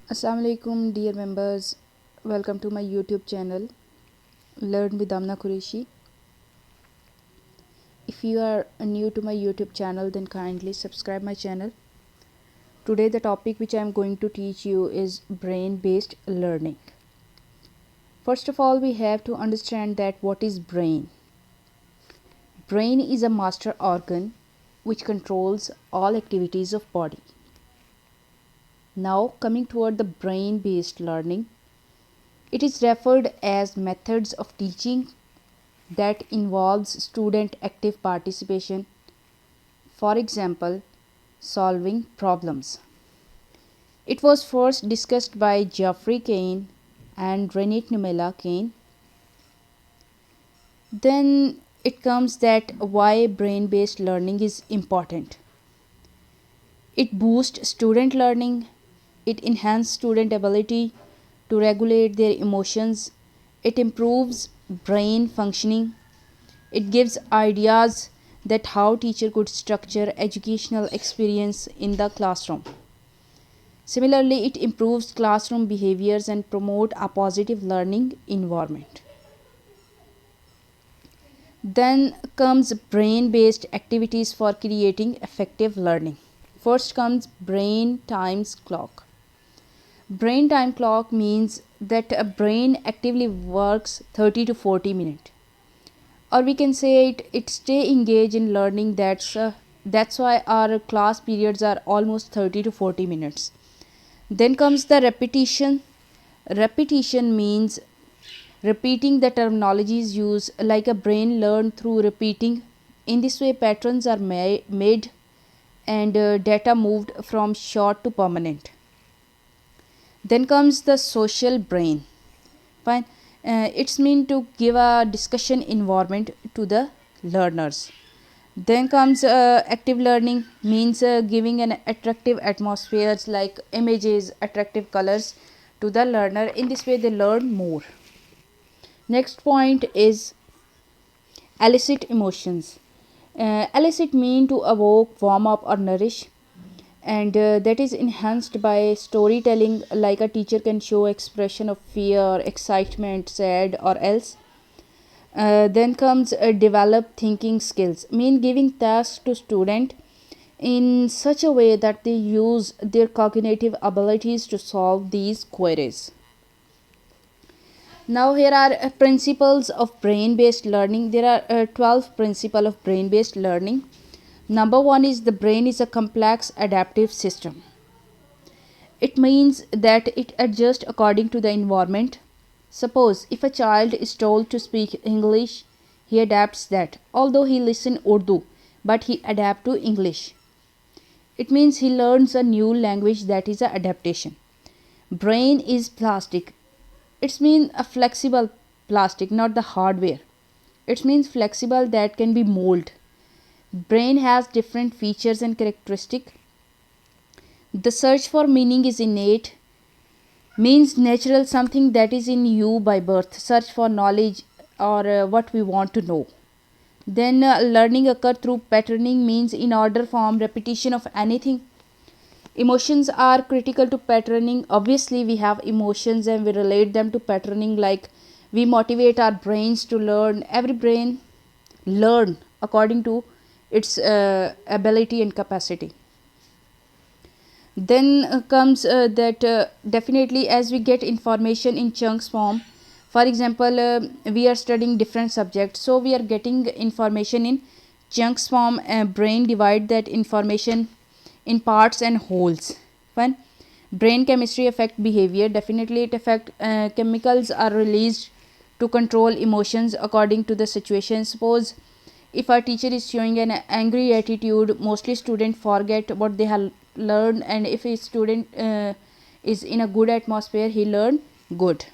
Assalamu alaikum, dear members. Welcome to my YouTube channel, Learn with Amna Qureshi. If you are new to my YouTube channel, then kindly subscribe my channel. Today, the topic which I am going to teach you is brain-based learning. First of all, we have to understand that what is brain. Brain is a master organ which controls all activities of body. Now, coming toward the brain-based learning, it is referred as methods of teaching that involves student active participation. For example, solving problems. It was first discussed by Geoffrey Kane and Renate Numela Kane. Then it comes that why brain-based learning is important. It boosts student learning, it enhances student ability to regulate their emotions, it improves brain functioning, it gives ideas that how teacher could structure educational experience in the classroom. Similarly, it improves classroom behaviors and promote a positive learning environment. Then comes brain-based activities for creating effective learning. First comes brain times clock. Brain time clock means that a brain actively works 30 to 40 minutes. Or we can say it stay engaged in learning. That's why our class periods are almost 30 to 40 minutes. Then comes the repetition. Repetition means repeating the terminologies used, like a brain learned through repeating. In this way, patterns are made and data moved from short to permanent. Then comes the social brain. Fine. It's meant to give a discussion environment to the learners. Then comes active learning, means giving an attractive atmospheres like images, attractive colors to the learner. In this way, they learn more. Next point is elicit emotions. Elicit mean to evoke, warm up, or nourish, and that is enhanced by storytelling, like a teacher can show expression of fear, excitement, sad, or else. Then comes develop thinking skills, mean giving tasks to student in such a way that they use their cognitive abilities to solve these queries. Now here are principles of brain based learning. There are 12 principles of brain based learning. Number 1 is the brain is a complex adaptive system. It means that it adjusts according to the environment. Suppose if a child is told to speak English, he adapts that. Although he listens Urdu, but he adapts to English. It means he learns a new language, that is a adaptation. Brain is plastic. It means a flexible plastic, not the hardware. It means flexible that can be molded. Brain has different features and characteristics. The search for meaning is innate, means natural, something that is in you by birth. Search for knowledge or what we want to know. Then learning occur through patterning, means in order form repetition of anything. Emotions are critical to patterning. Obviously we have emotions and we relate them to patterning, like we motivate our brains to learn. Every brain learn according to its ability and capacity. Then comes that definitely as we get information in chunks form. For example, we are studying different subjects, so we are getting information in chunks form. Brain divide that information in parts and wholes. Fine. Brain chemistry affect behavior. Definitely it affect chemicals are released to control emotions according to the situation. Suppose if our teacher is showing an angry attitude, mostly students forget what they have learned, and if a student is in a good atmosphere, he learn good.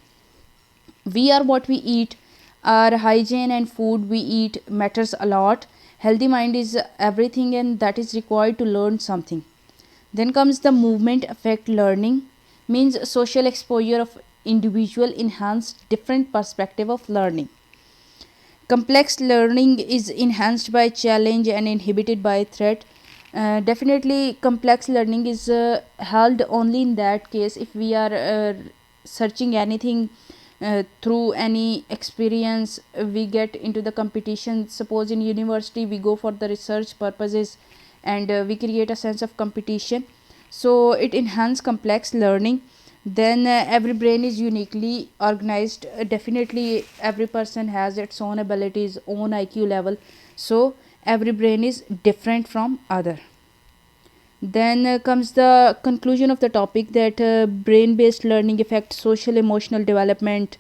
We are what we eat. Our hygiene and food we eat matters a lot. Healthy mind is everything, and that is required to learn something. Then comes the movement affect learning, means social exposure of individual enhance different perspective of learning. Complex learning is enhanced by challenge and inhibited by threat. Definitely, complex learning is held only in that case if we are searching anything through any experience. We get into the competition. Suppose in university we go for the research purposes, and we create a sense of competition. So it enhances complex learning. Then every brain is uniquely organized. Definitely, every person has its own abilities, own IQ level. So every brain is different from other. Then comes the conclusion of the topic, that brain based learning affects social emotional development.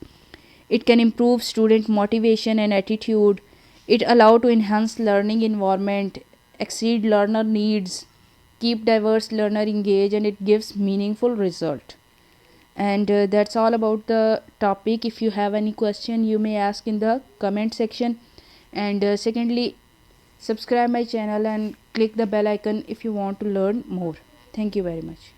It can improve student motivation and attitude. It allow to enhance learning environment, exceed learner needs, keep diverse learner engaged, and it gives meaningful result. And that's all about the topic. If you have any question, you may ask in the comment section. And secondly, subscribe my channel and click the bell icon if you want to learn more. Thank you very much.